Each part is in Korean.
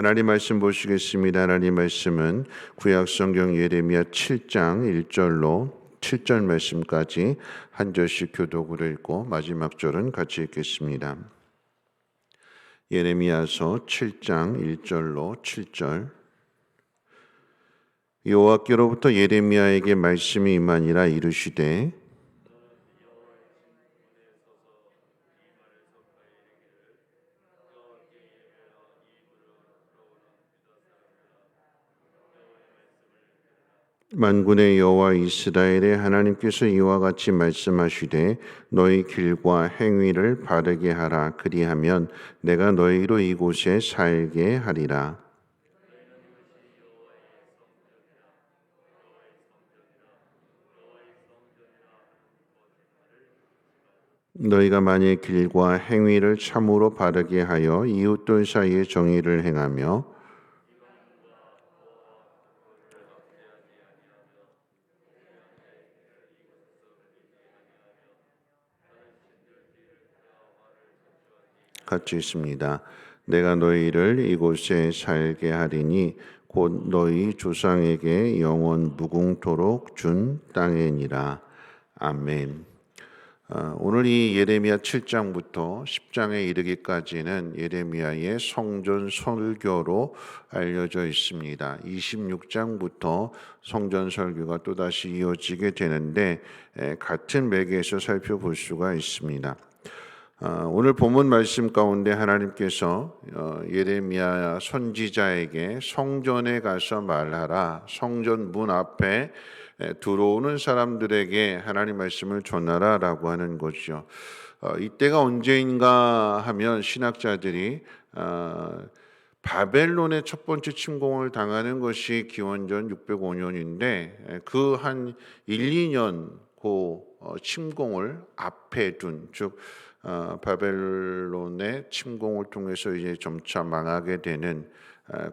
하나님 말씀 보시겠습니다. 하나님 말씀은 구약성경 예레미야 7장 1절로 7절 말씀까지 한 절씩 교독으로 읽고 마지막 절은 같이 읽겠습니다. 예레미야서 7장 1절로 7절. 여호와께로부터 예레미야에게 말씀이 임하니라. 이르시되 만군의 여호와 이스라엘의 하나님께서 이와 같이 말씀하시되 너희 길과 행위를 바르게 하라. 그리하면 내가 너희로 이곳에 살게 하리라. 너희가 만일 길과 행위를 참으로 바르게 하여 이웃들 사이에 정의를 행하며 같이 있습니다. 내가 너희를 이곳에 살게 하리니 곧 너희 조상에게 영원 무궁토록 준 땅이니라. 아멘. 오늘 이 예레미야 7장부터 10장에 이르기까지는 예레미야의 성전 설교로 알려져 있습니다. 26장부터 성전 설교가 또다시 이어지게 되는데 같은 맥에서 살펴볼 수가 있습니다. 오늘 본문 말씀 가운데 하나님께서 예레미야 선지자에게 성전에 가서 말하라, 성전 문 앞에 들어오는 사람들에게 하나님 말씀을 전하라 라고 하는 거죠. 이때가 언제인가 하면 신학자들이 바벨론의 첫 번째 침공을 당하는 것이 기원전 605년인데 그 한 1, 2년 그 침공을 앞에 둔, 즉 바벨론의 침공을 통해서 이제 점차 망하게 되는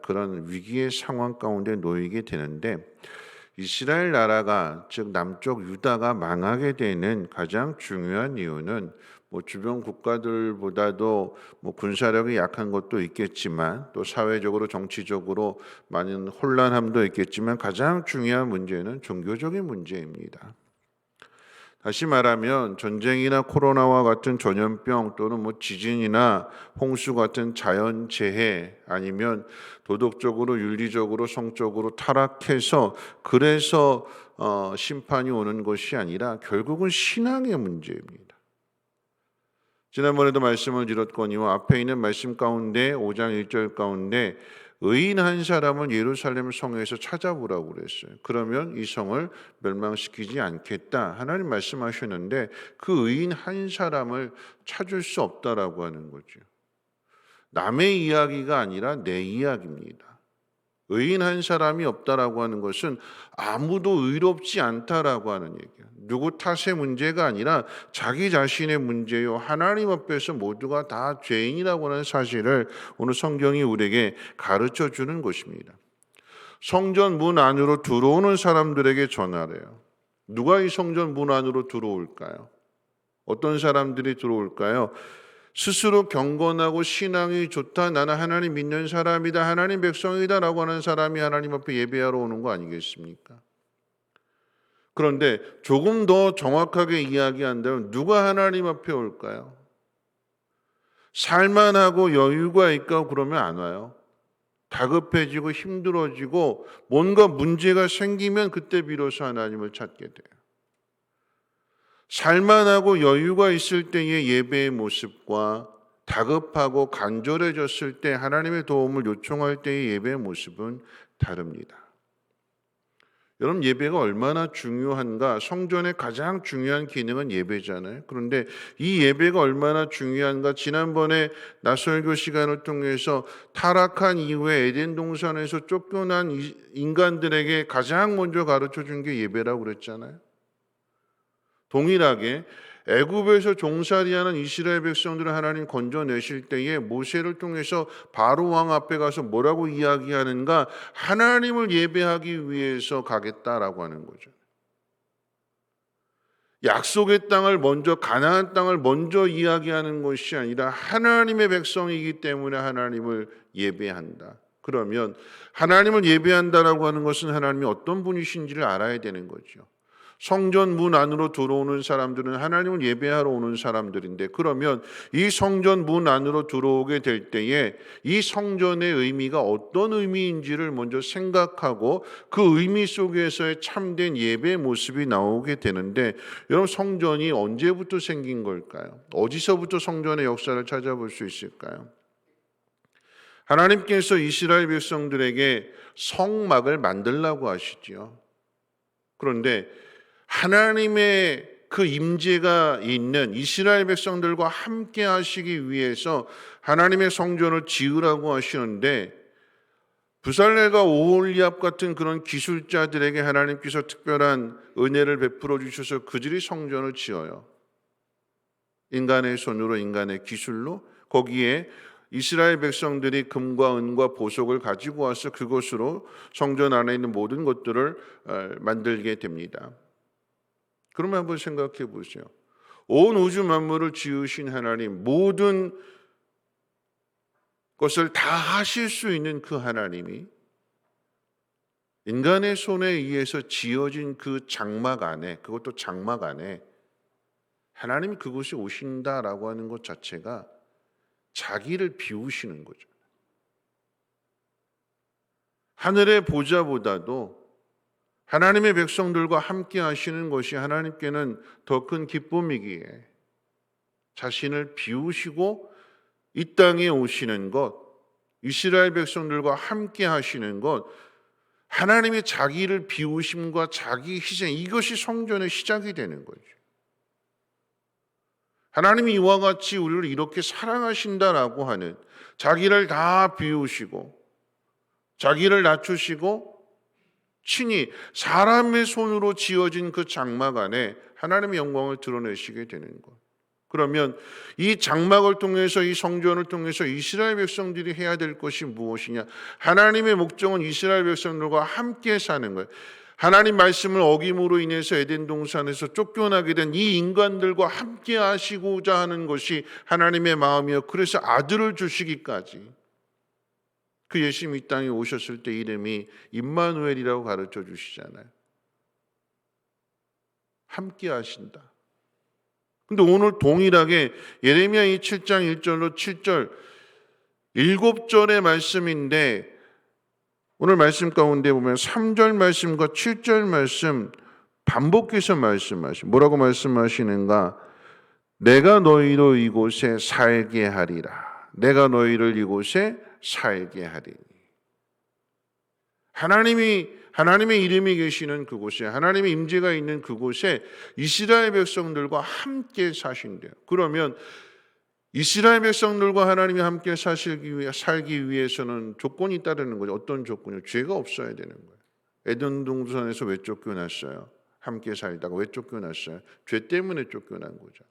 그런 위기의 상황 가운데 놓이게 되는데, 이스라엘 나라가 즉 남쪽 유다가 망하게 되는 가장 중요한 이유는 주변 국가들보다도 군사력이 약한 것도 있겠지만 또 사회적으로 정치적으로 많은 혼란함도 있겠지만 가장 중요한 문제는 종교적인 문제입니다. 다시 말하면 전쟁이나 코로나와 같은 전염병 또는 지진이나 홍수 같은 자연재해 아니면 도덕적으로 윤리적으로 성적으로 타락해서 그래서 심판이 오는 것이 아니라 결국은 신앙의 문제입니다. 지난번에도 말씀을 드렸거니와 앞에 있는 말씀 가운데 5장 1절 가운데 의인 한 사람은 예루살렘 성에서 찾아보라고 그랬어요. 그러면 이 성을 멸망시키지 않겠다. 하나님 말씀하셨는데 그 의인 한 사람을 찾을 수 없다라고 하는 거죠. 남의 이야기가 아니라 내 이야기입니다. 의인 한 사람이 없다라고 하는 것은 아무도 의롭지 않다라고 하는 얘기예요. 누구 탓의 문제가 아니라 자기 자신의 문제요. 하나님 앞에서 모두가 다 죄인이라고 하는 사실을 오늘 성경이 우리에게 가르쳐 주는 것입니다. 성전 문 안으로 들어오는 사람들에게 전하래요. 누가 이 성전 문 안으로 들어올까요? 어떤 사람들이 들어올까요? 스스로 경건하고 신앙이 좋다, 나는 하나님 믿는 사람이다, 하나님 백성이다 라고 하는 사람이 하나님 앞에 예배하러 오는 거 아니겠습니까? 그런데 조금 더 정확하게 이야기한다면 누가 하나님 앞에 올까요? 살만하고 여유가 있고 그러면 안 와요. 다급해지고 힘들어지고 뭔가 문제가 생기면 그때 비로소 하나님을 찾게 돼요. 살만하고 여유가 있을 때의 예배의 모습과 다급하고 간절해졌을 때 하나님의 도움을 요청할 때의 예배의 모습은 다릅니다. 여러분, 예배가 얼마나 중요한가? 성전의 가장 중요한 기능은 예배잖아요. 그런데 이 예배가 얼마나 중요한가? 지난번에 나설교 시간을 통해서 타락한 이후에 에덴 동산에서 쫓겨난 인간들에게 가장 먼저 가르쳐 준 게 예배라고 그랬잖아요. 동일하게 애굽에서 종살이하는 이스라엘 백성들을 하나님 건져내실 때에 모세를 통해서 바로 왕 앞에 가서 뭐라고 이야기하는가? 하나님을 예배하기 위해서 가겠다라고 하는 거죠. 약속의 땅을 먼저, 가나안 땅을 먼저 이야기하는 것이 아니라 하나님의 백성이기 때문에 하나님을 예배한다. 그러면 하나님을 예배한다라고 하는 것은 하나님이 어떤 분이신지를 알아야 되는 거죠. 성전 문 안으로 들어오는 사람들은 하나님을 예배하러 오는 사람들인데, 그러면 이 성전 문 안으로 들어오게 될 때에 이 성전의 의미가 어떤 의미인지를 먼저 생각하고 그 의미 속에서의 참된 예배의 모습이 나오게 되는데, 여러분, 성전이 언제부터 생긴 걸까요? 어디서부터 성전의 역사를 찾아볼 수 있을까요? 하나님께서 이스라엘 백성들에게 성막을 만들라고 하시지요. 그런데 하나님의 그 임재가 있는 이스라엘 백성들과 함께 하시기 위해서 하나님의 성전을 지으라고 하시는데, 부살렐과 오홀리압 같은 그런 기술자들에게 하나님께서 특별한 은혜를 베풀어 주셔서 그들이 성전을 지어요. 인간의 손으로, 인간의 기술로. 거기에 이스라엘 백성들이 금과 은과 보석을 가지고 와서 그것으로 성전 안에 있는 모든 것들을 만들게 됩니다. 그러면 한번 생각해 보세요. 온 우주 만물을 지으신 하나님, 모든 것을 다 하실 수 있는 그 하나님이 인간의 손에 의해서 지어진 그 장막 안에, 그것도 장막 안에 하나님이 그곳에 오신다라고 하는 것 자체가 자기를 비우시는 거죠. 하늘의 보좌보다도 하나님의 백성들과 함께 하시는 것이 하나님께는 더 큰 기쁨이기에 자신을 비우시고 이 땅에 오시는 것, 이스라엘 백성들과 함께 하시는 것, 하나님의 자기를 비우심과 자기 희생, 이것이 성전의 시작이 되는 거죠. 하나님이 이와 같이 우리를 이렇게 사랑하신다라고 하는, 자기를 다 비우시고 자기를 낮추시고 친히 사람의 손으로 지어진 그 장막 안에 하나님의 영광을 드러내시게 되는 것. 그러면 이 장막을 통해서, 이 성전을 통해서 이스라엘 백성들이 해야 될 것이 무엇이냐? 하나님의 목적은 이스라엘 백성들과 함께 사는 거예요. 하나님 말씀을 어김으로 인해서 에덴 동산에서 쫓겨나게 된 이 인간들과 함께 하시고자 하는 것이 하나님의 마음이요, 그래서 아들을 주시기까지, 그 예수님이 이 땅에 오셨을 때 이름이 임마누엘이라고 가르쳐 주시잖아요. 함께 하신다. 근데 오늘 동일하게 예레미야 7장 1절로 7절 7절의 말씀인데, 오늘 말씀 가운데 보면 3절 말씀과 7절 말씀 반복해서 말씀하시고, 뭐라고 말씀하시는가? 내가 너희로 이곳에 살게 하리라. 내가 너희를 이곳에 살게 하리니. 하나님의 이름이 계시는 그곳에, 하나님의 임재가 있는 그곳에 이스라엘 백성들과 함께 사신대요. 그러면 이스라엘 백성들과 하나님이 함께 살기 위해서는 조건이 따르는 거죠. 어떤 조건이요? 죄가 없어야 되는 거예요. 에덴 동산에서 왜 쫓겨났어요? 함께 살다가 왜 쫓겨났어요? 죄 때문에 쫓겨난 거죠.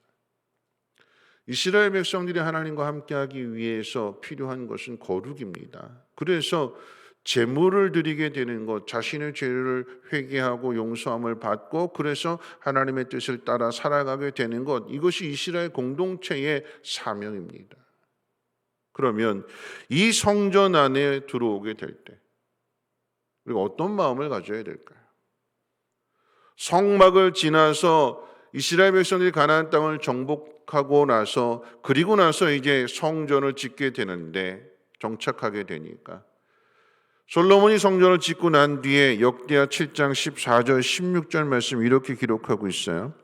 이스라엘 백성들이 하나님과 함께하기 위해서 필요한 것은 거룩입니다. 그래서 제물을 드리게 되는 것, 자신의 죄를 회개하고 용서함을 받고 그래서 하나님의 뜻을 따라 살아가게 되는 것, 이것이 이스라엘 공동체의 사명입니다. 그러면 이 성전 안에 들어오게 될 때 우리가 어떤 마음을 가져야 될까요? 성막을 지나서 이스라엘 백성들이 가나안 땅을 정복하고 나서, 그리고 나서 이제 성전을 짓게 되는데, 정착하게 되니까 솔로몬이 성전을 짓고 난 뒤에 역대하 7장 14절 16절 말씀 이렇게 기록하고 있어요.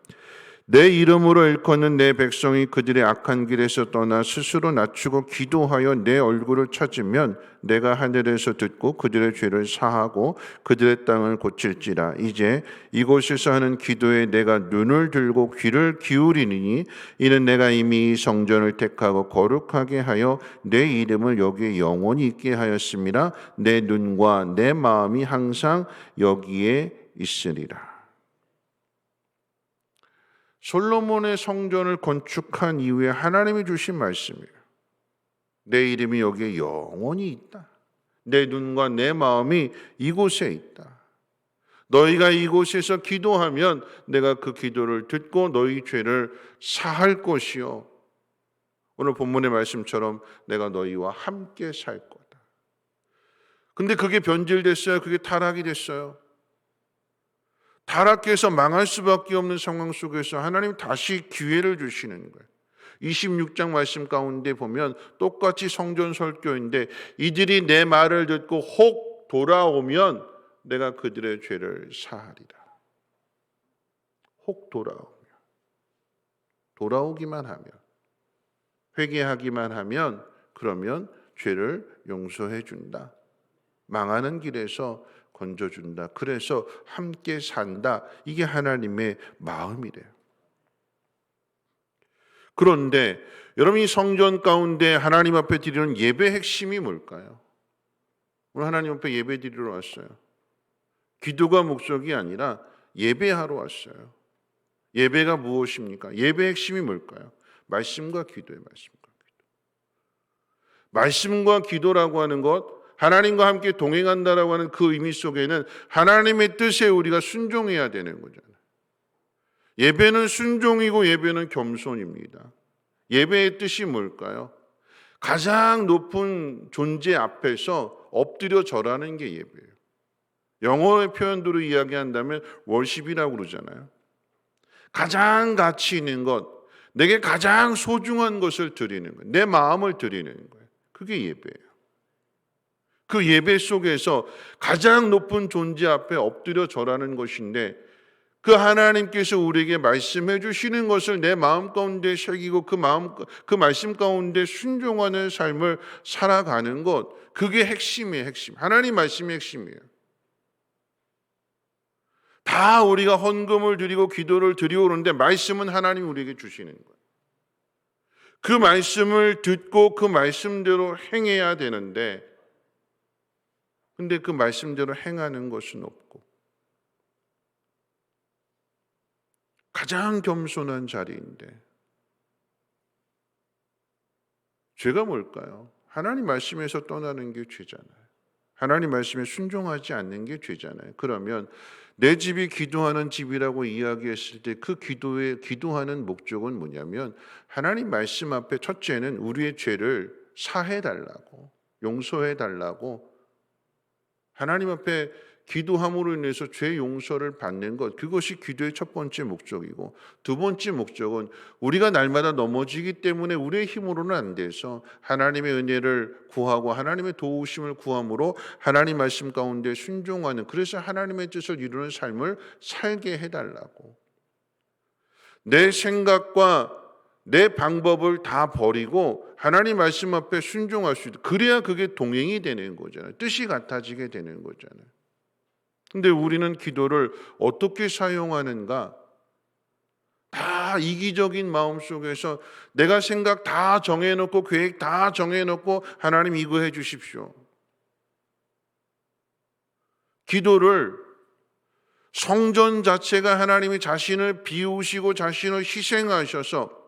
내 이름으로 일컫는 내 백성이 그들의 악한 길에서 떠나 스스로 낮추고 기도하여 내 얼굴을 찾으면 내가 하늘에서 듣고 그들의 죄를 사하고 그들의 땅을 고칠지라. 이제 이곳에서 하는 기도에 내가 눈을 들고 귀를 기울이니 이는 내가 이미 이 성전을 택하고 거룩하게 하여 내 이름을 여기에 영원히 있게 하였습니다. 내 눈과 내 마음이 항상 여기에 있으리라. 솔로몬의 성전을 건축한 이후에 하나님이 주신 말씀이에요. 내 이름이 여기에 영원히 있다. 내 눈과 내 마음이 이곳에 있다. 너희가 이곳에서 기도하면 내가 그 기도를 듣고 너희 죄를 사할 것이요, 오늘 본문의 말씀처럼 내가 너희와 함께 살 거다. 근데 그게 변질됐어요. 그게 타락이 됐어요. 타락해서 망할 수밖에 없는 상황 속에서 하나님 다시 기회를 주시는 거예요. 26장 말씀 가운데 보면 똑같이 성전 설교인데 이들이 내 말을 듣고 혹 돌아오면 내가 그들의 죄를 사하리라. 혹 돌아오기만 하면, 회개하기만 하면 그러면 죄를 용서해 준다. 망하는 길에서 건져준다. 그래서 함께 산다. 이게 하나님의 마음이래요. 그런데 여러분이 성전 가운데 하나님 앞에 드리는 예배 핵심이 뭘까요? 오늘 하나님 앞에 예배 드리러 왔어요. 기도가 목적이 아니라 예배하러 왔어요. 예배가 무엇입니까? 예배의 핵심이 뭘까요? 말씀과 기도예요. 말씀과 기도라고 하는 것, 하나님과 함께 동행한다라고 하는 그 의미 속에는 하나님의 뜻에 우리가 순종해야 되는 거잖아요. 예배는 순종이고 예배는 겸손입니다. 예배의 뜻이 뭘까요? 가장 높은 존재 앞에서 엎드려 절하는 게 예배예요. 영어의 표현으로 이야기한다면 월십이라고 그러잖아요. 가장 가치 있는 것, 내게 가장 소중한 것을 드리는 거예요. 내 마음을 드리는 거예요. 그게 예배예요. 그 예배 속에서 가장 높은 존재 앞에 엎드려 절하는 것인데 그 하나님께서 우리에게 말씀해 주시는 것을 내 마음 가운데 새기고 그 말씀 가운데 순종하는 삶을 살아가는 것, 그게 핵심이에요. 핵심. 하나님 말씀이 핵심이에요. 다 우리가 헌금을 드리고 기도를 드리고 그러는데 말씀은 하나님 우리에게 주시는 거예요. 그 말씀을 듣고 그 말씀대로 행해야 되는데 근데 그 말씀대로 행하는 것은 없고 가장 겸손한 자리인데 죄가 뭘까요? 하나님 말씀에서 떠나는 게 죄잖아요. 하나님 말씀에 순종하지 않는 게 죄잖아요. 그러면 내 집이 기도하는 집이라고 이야기했을 때 그 기도하는 목적은 뭐냐면 하나님 말씀 앞에 첫째는 우리의 죄를 사해달라고 용서해달라고 하나님 앞에 기도함으로 인해서 죄 용서를 받는 것, 그것이 기도의 첫 번째 목적이고 두 번째 목적은 우리가 날마다 넘어지기 때문에 우리의 힘으로는 안 돼서 하나님의 은혜를 구하고 하나님의 도우심을 구함으로 하나님 말씀 가운데 순종하는, 그래서 하나님의 뜻을 이루는 삶을 살게 해달라고. 내 생각과 내 방법을 다 버리고 하나님 말씀 앞에 순종할 수 있다. 그래야 그게 동행이 되는 거잖아요. 뜻이 같아지게 되는 거잖아요. 근데 우리는 기도를 어떻게 사용하는가? 다 이기적인 마음 속에서 내가 생각 다 정해놓고 계획 다 정해놓고 하나님 이거 해 주십시오. 기도를 성전 자체가 하나님이 자신을 비우시고 자신을 희생하셔서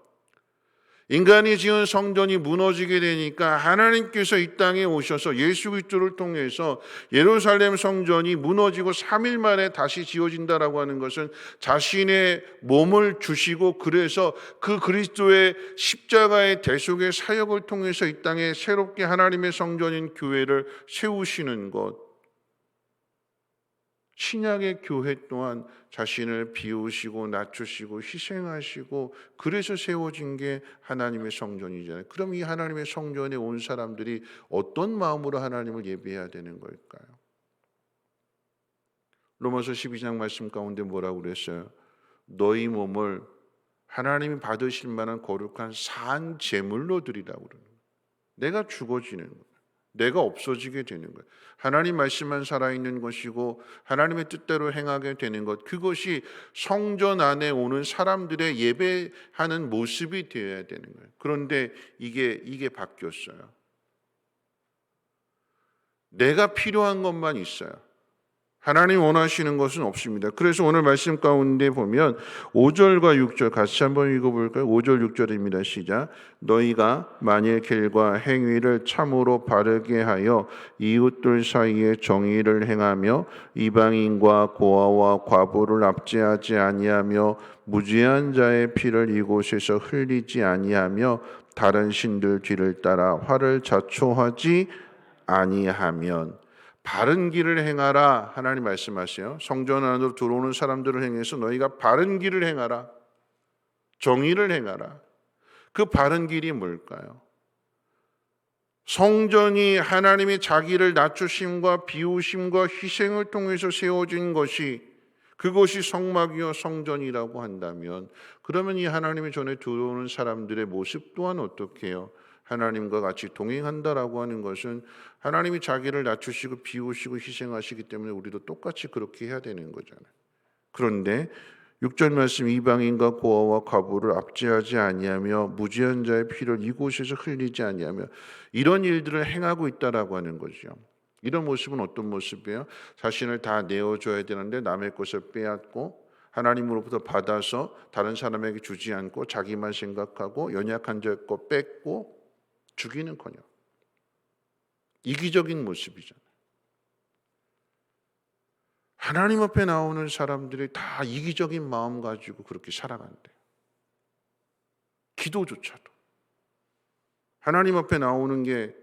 인간이 지은 성전이 무너지게 되니까 하나님께서 이 땅에 오셔서 예수 그리스도를 통해서 예루살렘 성전이 무너지고 3일 만에 다시 지어진다라고 하는 것은 자신의 몸을 주시고 그래서 그 그리스도의 십자가의 대속의 사역을 통해서 이 땅에 새롭게 하나님의 성전인 교회를 세우시는 것. 신약의 교회 또한 자신을 비우시고 낮추시고 희생하시고 그래서 세워진 게 하나님의 성전이잖아요. 그럼 이 하나님의 성전에 온 사람들이 어떤 마음으로 하나님을 예배해야 되는 걸까요? 로마서 12장 말씀 가운데 뭐라고 그랬어요? 너희 몸을 하나님이 받으실 만한 거룩한 산 제물로 드리라고 그러는 거예요. 내가 죽어지는 거예요. 내가 없어지게 되는 거예요. 하나님 말씀만 살아있는 것이고 하나님의 뜻대로 행하게 되는 것, 그것이 성전 안에 오는 사람들의 예배하는 모습이 되어야 되는 거예요. 그런데 이게 바뀌었어요. 내가 필요한 것만 있어요. 하나님 원하시는 것은 없습니다. 그래서 오늘 말씀 가운데 보면 5절과 6절 같이 한번 읽어볼까요? 5절 6절입니다. 시작. 너희가 만일 길과 행위를 참으로 바르게 하여 이웃들 사이에 정의를 행하며 이방인과 고아와 과부를 압제하지 아니하며 무죄한 자의 피를 이곳에서 흘리지 아니하며 다른 신들 뒤를 따라 화를 자초하지 아니하면 바른 길을 행하라. 하나님 말씀하세요. 성전 안으로 들어오는 사람들을 향해서 너희가 바른 길을 행하라. 정의를 행하라. 그 바른 길이 뭘까요? 성전이 하나님의 자기를 낮추심과 비우심과 희생을 통해서 세워진 것이, 그것이 성막이요 성전이라고 한다면, 그러면 이 하나님의 전에 들어오는 사람들의 모습 또한 어떻게 해요? 하나님과 같이 동행한다라고 하는 것은 하나님이 자기를 낮추시고 비우시고 희생하시기 때문에 우리도 똑같이 그렇게 해야 되는 거잖아요. 그런데 6절 말씀, 이방인과 고아와 과부를 압제하지 아니하며 무지한 자의 피를 이곳에서 흘리지 아니하며, 이런 일들을 행하고 있다라고 하는 거죠. 이런 모습은 어떤 모습이에요? 자신을 다 내어줘야 되는데 남의 것을 빼앗고 하나님으로부터 받아서 다른 사람에게 주지 않고 자기만 생각하고 연약한 자의 것 뺏고 죽이는커녕 이기적인 모습이잖아요. 하나님 앞에 나오는 사람들이 다 이기적인 마음 가지고 그렇게 살아간대요. 기도조차도. 하나님 앞에 나오는 게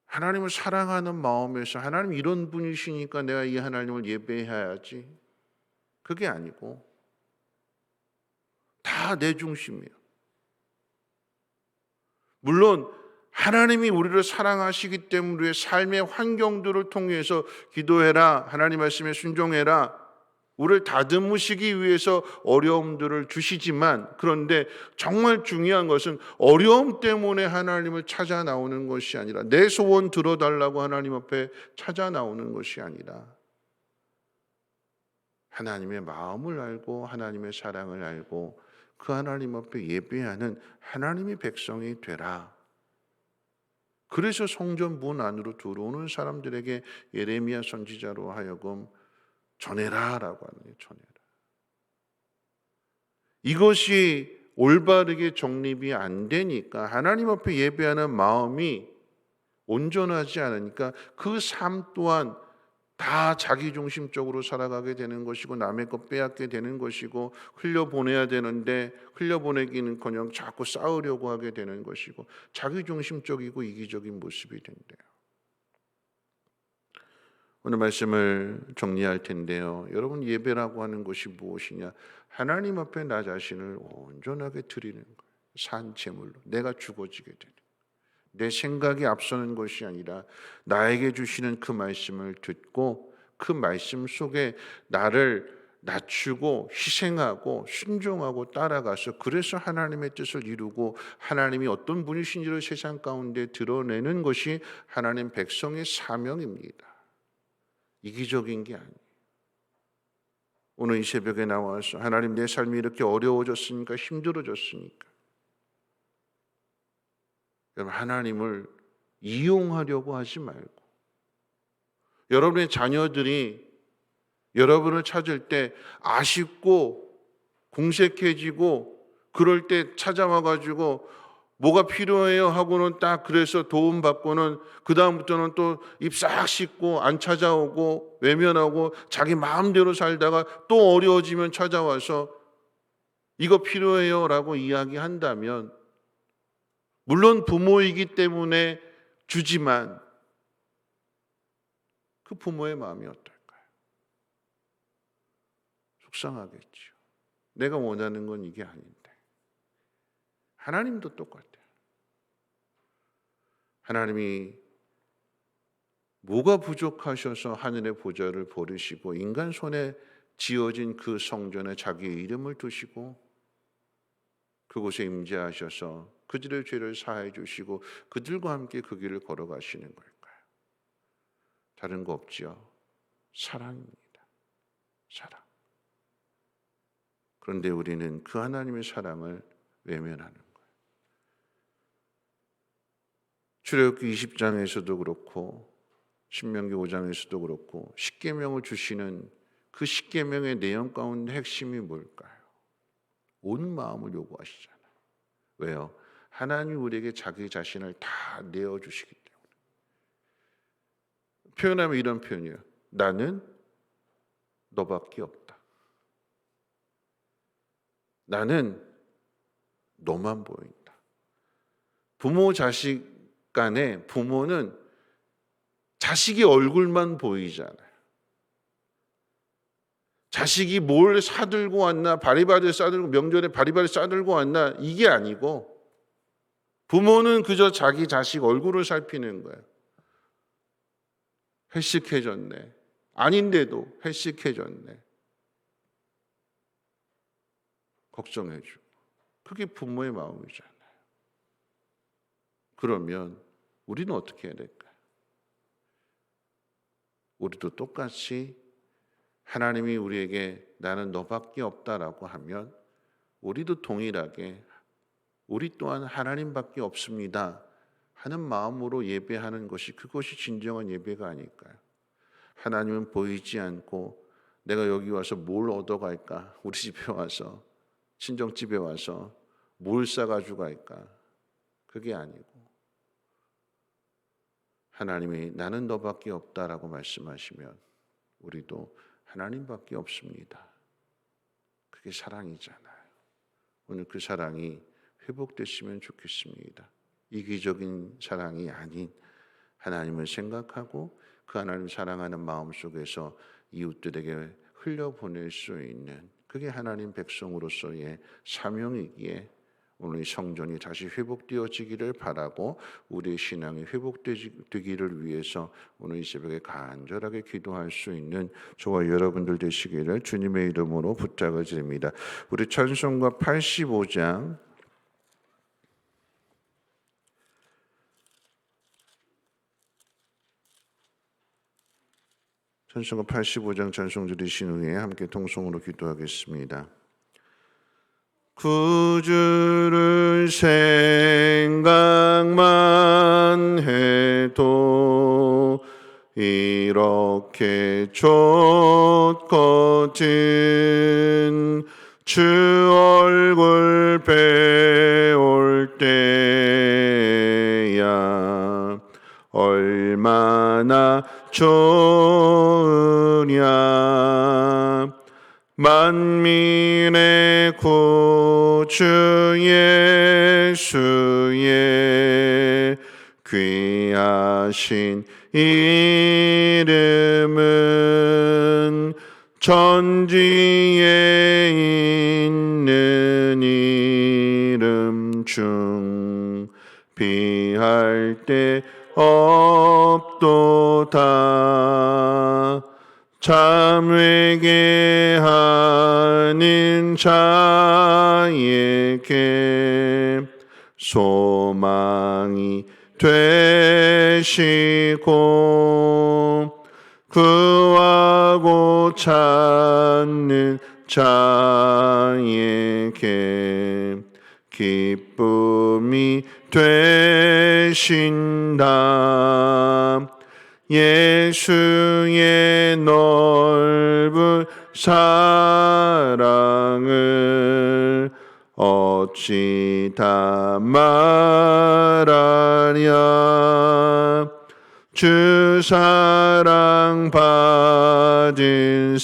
하나님을 사랑하는 마음에서 하나님 이런 분이시니까 내가 이 하나님을 예배해야지, 그게 아니고 다 내 중심이에요. 물론 하나님이 우리를 사랑하시기 때문에 우리의 삶의 환경들을 통해서 기도해라, 하나님 말씀에 순종해라, 우리를 다듬으시기 위해서 어려움들을 주시지만, 그런데 정말 중요한 것은 어려움 때문에 하나님을 찾아 나오는 것이 아니라, 내 소원 들어달라고 하나님 앞에 찾아 나오는 것이 아니라, 하나님의 마음을 알고 하나님의 사랑을 알고 그 하나님 앞에 예배하는 하나님의 백성이 되라. 그래서 성전 문 안으로 들어오는 사람들에게 예레미야 선지자로 하여금 전해라라고 하는 거예요. 전해라. 이것이 올바르게 정립이 안 되니까, 하나님 앞에 예배하는 마음이 온전하지 않으니까 그 삶 또한 다 자기중심적으로 살아가게 되는 것이고, 남의 것 빼앗게 되는 것이고, 흘려보내야 되는데 흘려보내기는커녕 자꾸 싸우려고 하게 되는 것이고, 자기중심적이고 이기적인 모습이 된대요. 오늘 말씀을 정리할 텐데요. 여러분, 예배라고 하는 것이 무엇이냐? 하나님 앞에 나 자신을 온전하게 드리는 거예요. 산 제물로 내가 죽어지게 되는, 내 생각이 앞서는 것이 아니라 나에게 주시는 그 말씀을 듣고 그 말씀 속에 나를 낮추고 희생하고 순종하고 따라가서, 그래서 하나님의 뜻을 이루고 하나님이 어떤 분이신지를 세상 가운데 드러내는 것이 하나님 백성의 사명입니다. 이기적인 게 아니에요. 오늘 이 새벽에 나와서 하나님, 내 삶이 이렇게 어려워졌으니까, 힘들어졌으니까, 여러분, 하나님을 이용하려고 하지 말고, 여러분의 자녀들이 여러분을 찾을 때 아쉽고 공색해지고 그럴 때 찾아와가지고 뭐가 필요해요 하고는 딱 그래서 도움 받고는 그 다음부터는 또 입 싹 씻고 안 찾아오고 외면하고 자기 마음대로 살다가 또 어려워지면 찾아와서 이거 필요해요 라고 이야기한다면, 물론 부모이기 때문에 주지만 그 부모의 마음이 어떨까요? 속상하겠죠. 내가 원하는 건 이게 아닌데. 하나님도 똑같아요. 하나님이 뭐가 부족하셔서 하늘의 보좌를 버리시고 인간 손에 지어진 그 성전에 자기의 이름을 두시고 그곳에 임재하셔서 그들의 죄를 사하여 주시고 그들과 함께 그 길을 걸어가시는 걸까요? 다른 거 없지요. 사랑입니다. 사랑. 그런데 우리는 그 하나님의 사랑을 외면하는 거예요. 출애굽기 20장에서도 그렇고 신명기 5장에서도 그렇고 십계명을 주시는 그 십계명의 내용 가운데 핵심이 뭘까요? 온 마음을 요구하시잖아요. 왜요? 하나님이 우리에게 자기 자신을 다 내어주시기 때문에. 표현하면 이런 표현이에요. 나는 너밖에 없다. 나는 너만 보인다. 부모 자식 간에 부모는 자식이 얼굴만 보이잖아요. 자식이 뭘 사들고 왔나, 바리바리 싸들고, 명절에 바리바리 싸들고 왔나, 이게 아니고 부모는 그저 자기 자식 얼굴을 살피는 거예요. 회식해졌네. 아닌데도 회식해졌네. 걱정해주고. 그게 부모의 마음이잖아요. 그러면 우리는 어떻게 해야 될까요? 우리도 똑같이 하나님이 우리에게 나는 너밖에 없다라고 하면 우리도 동일하게 우리 또한 하나님밖에 없습니다 하는 마음으로 예배하는 것이, 그것이 진정한 예배가 아닐까요? 하나님은 보이지 않고 내가 여기 와서 뭘 얻어갈까? 우리 집에 와서, 친정집에 와서 뭘 싸가지고 갈까? 그게 아니고 하나님이 나는 너밖에 없다라고 말씀하시면 우리도 하나님밖에 없습니다. 그게 사랑이잖아요. 오늘 그 사랑이 회복됐으면 좋겠습니다. 이기적인 사랑이 아닌 하나님을 생각하고 그 하나님을 사랑하는 마음 속에서 이웃들에게 흘려보낼 수 있는, 그게 하나님 백성으로서의 사명이기에 오늘 이 성전이 다시 회복되어지기를 바라고 우리의 신앙이 회복되기를 위해서 오늘 이 새벽에 간절하게 기도할 수 있는 저와 여러분들 되시기를 주님의 이름으로 부탁을 드립니다. 우리 찬송가 85장 찬송 들으신 후에 함께 통성으로 기도하겠습니다. 구주를 생각만 해도 이렇게 좋거든 주 얼굴 배울 때야 얼마나 좋으냐. 만민의 구주 예수의 귀하신 이름은 천지에 있는 이름 중 비할 데 없도다. 참 회개하는 자에게 소망이 되시고 구하고 찾는 자에게 기쁨이 되신다. 예수의 넓은 사랑을 어찌 다 말하랴. 주 사랑 받은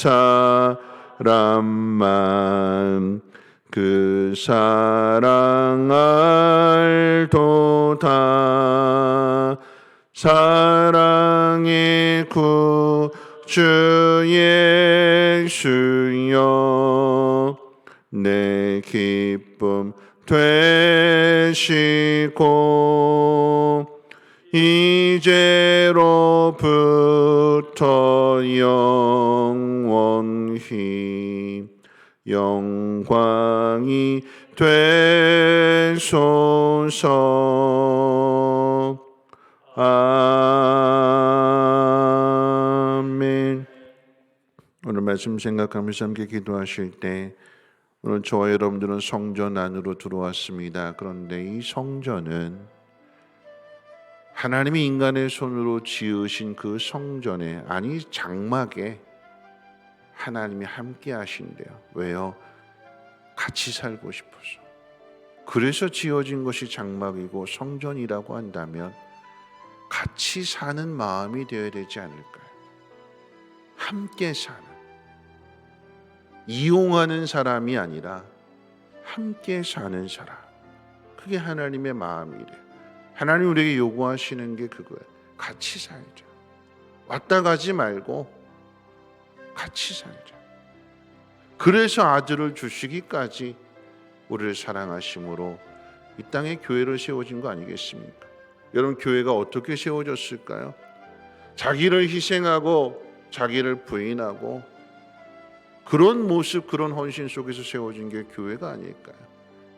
사람만 그 사랑 알도다. 사랑의 구주 예수여 내 기쁨 되시고 이제로부터 영원히 영광이 되소서. 아멘. 오늘 말씀 생각하면서 함께 기도하실 때 오늘 저와 여러분들은 성전 안으로 들어왔습니다. 그런데 이 성전은 하나님이 인간의 손으로 지으신 그 성전에, 아니 장막에 하나님이 함께 하신대요. 왜요? 같이 살고 싶어서. 그래서 지어진 것이 장막이고 성전이라고 한다면 같이 사는 마음이 되어야 되지 않을까요? 함께 사는, 이용하는 사람이 아니라 함께 사는 사람. 그게 하나님의 마음이래요. 하나님 우리에게 요구하시는 게 그거예요. 같이 살자. 왔다 가지 말고 같이 살자. 그래서 아들을 주시기까지 우리를 사랑하심으로 이 땅에 교회를 세워진 거 아니겠습니까? 여러분, 교회가 어떻게 세워졌을까요? 자기를 희생하고 자기를 부인하고 그런 모습, 그런 헌신 속에서 세워진 게 교회가 아닐까요?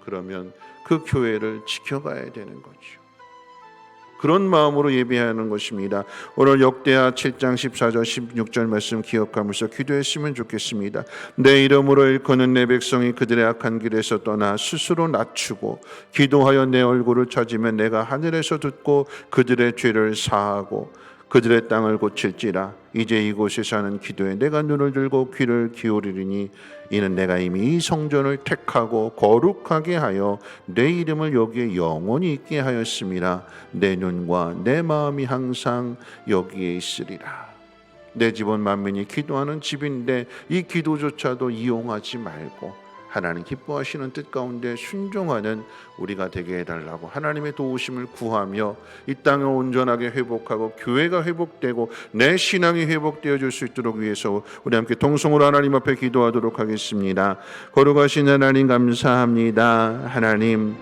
그러면 그 교회를 지켜가야 되는 거죠. 그런 마음으로 예배하는 것입니다. 오늘 역대하 7장 14절 16절 말씀 기억하면서 기도했으면 좋겠습니다. 내 이름으로 일컫는 내 백성이 그들의 악한 길에서 떠나 스스로 낮추고 기도하여 내 얼굴을 찾으면 내가 하늘에서 듣고 그들의 죄를 사하고 그들의 땅을 고칠지라. 이제 이곳에 사는 기도에 내가 눈을 들고 귀를 기울이리니 이는 내가 이미 이 성전을 택하고 거룩하게 하여 내 이름을 여기에 영원히 있게 하였음이라. 내 눈과 내 마음이 항상 여기에 있으리라. 내 집은 만민이 기도하는 집인데 이 기도조차도 이용하지 말고 하나님 기뻐하시는 뜻 가운데 순종하는 우리가 되게 해달라고 하나님의 도우심을 구하며 이 땅을 온전하게 회복하고 교회가 회복되고 내 신앙이 회복되어질 수 있도록 위해서 우리 함께 동성으로 하나님 앞에 기도하도록 하겠습니다. 거룩하신 하나님 감사합니다. 하나님,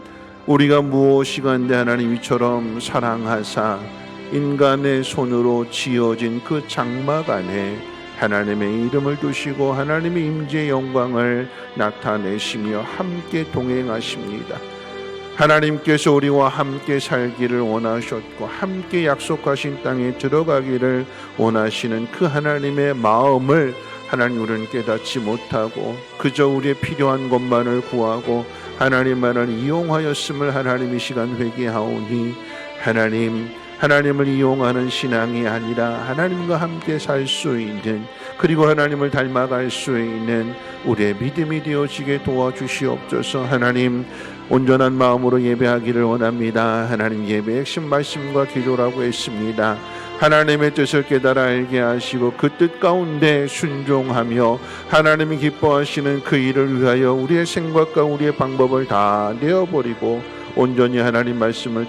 우리가 무엇이간데 하나님 이처럼 사랑하사 인간의 손으로 지어진 그 장막 안에 하나님의 이름을 두시고 하나님의 임재의 영광을 나타내시며 함께 동행하십니다. 하나님께서 우리와 함께 살기를 원하셨고 함께 약속하신 땅에 들어가기를 원하시는 그 하나님의 마음을 하나님 우리는 깨닫지 못하고 그저 우리의 필요한 것만을 구하고 하나님만을 이용하였음을 하나님 이 시간 회개하오니 하나님을 이용하는 신앙이 아니라 하나님과 함께 살 수 있는, 그리고 하나님을 닮아갈 수 있는 우리의 믿음이 되어지게 도와주시옵소서. 하나님, 온전한 마음으로 예배하기를 원합니다. 하나님, 예배의 핵심 말씀과 기도라고 했습니다. 하나님의 뜻을 깨달아 알게 하시고 그 뜻 가운데 순종하며 하나님이 기뻐하시는 그 일을 위하여 우리의 생각과 우리의 방법을 다 내어버리고 온전히 하나님 말씀을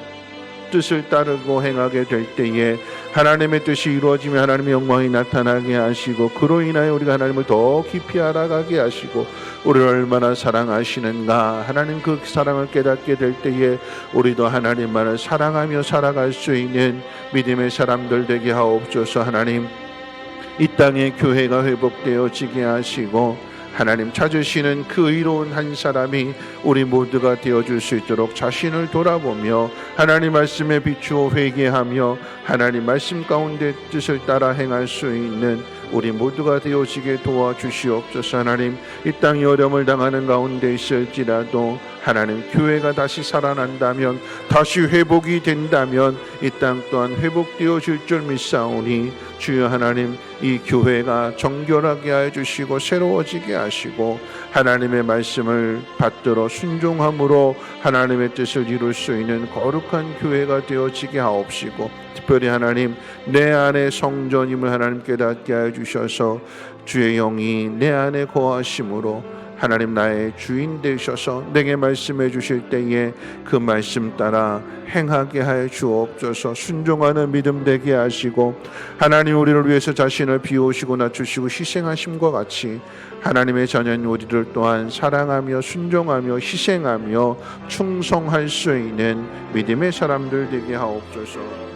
뜻을 따르고 행하게 될 때에 하나님의 뜻이 이루어지며 하나님의 영광이 나타나게 하시고 그로 인하여 우리가 하나님을 더 깊이 알아가게 하시고 우리를 얼마나 사랑하시는가 하나님 그 사랑을 깨닫게 될 때에 우리도 하나님만을 사랑하며 살아갈 수 있는 믿음의 사람들 되게 하옵소서. 하나님, 이 땅에 교회가 회복되어지게 하시고 하나님 찾으시는 그 의로운 한 사람이 우리 모두가 되어줄 수 있도록 자신을 돌아보며 하나님 말씀에 비추어 회개하며 하나님 말씀 가운데 뜻을 따라 행할 수 있는 우리 모두가 되어지게 도와주시옵소서. 하나님, 이 땅이 어려움을 당하는 가운데 있을지라도 하나님 교회가 다시 살아난다면, 다시 회복이 된다면 이 땅 또한 회복되어질 줄 믿사오니 주여 하나님, 이 교회가 정결하게 하여 주시고 새로워지게 하시고 하나님의 말씀을 받들어 순종함으로 하나님의 뜻을 이룰 수 있는 거룩한 교회가 되어지게 하옵시고, 특별히 하나님 내 안에 성전임을 하나님 깨닫게 하여 주셔서 주의 영이 내 안에 거하심으로 하나님 나의 주인 되셔서 내게 말씀해 주실 때에 그 말씀 따라 행하게 하여 주옵소서. 순종하는 믿음 되게 하시고 하나님 우리를 위해서 자신을 비우시고 낮추시고 희생하심과 같이 하나님의 자녀인 우리를 또한 사랑하며 순종하며 희생하며 충성할 수 있는 믿음의 사람들 되게 하옵소서.